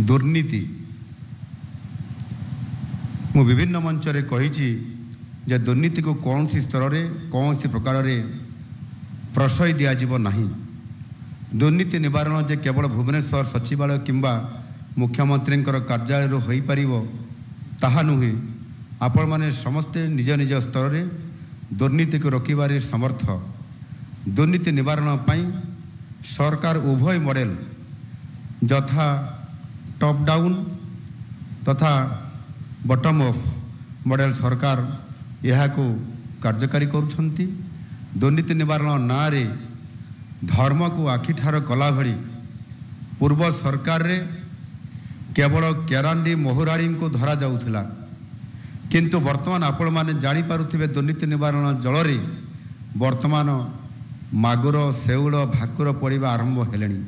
दुर्नीति मु विभिन्न मंच रे कही जे दुर्नीति को कौन सी स्तर रे कौन सी प्रकार रे प्रशय दियाजिब नहीं। दुर्नीति निवारण जे केवल भुवनेश्वर सचिवालय किंबा मुख्यमंत्री कार्यालय हो पारिबो ताहा नुहे। आपण माने समस्ते निज निज स्तर रे दुर्नीति को रोकिबारे समर्थ। दुर्नीति निवारण पाई सरकार उभय मॉडल यथा टॉप डाउन तथा बॉटम अप मॉडल सरकार यह को कार्यकारी करुछंती। दुर्नीति निवारण ना रे धर्म को आखिठार कला भली पूर्व सरकार रे केवल केरांडी मोहराणी को धरा जाउथिला, किंतु वर्तमान आपण माने जानी पारुथिबे दुर्नीति निवारण जल रे वर्तमान मागुर शेउल भाकुर पड़िबा आरंभ हेलेनी।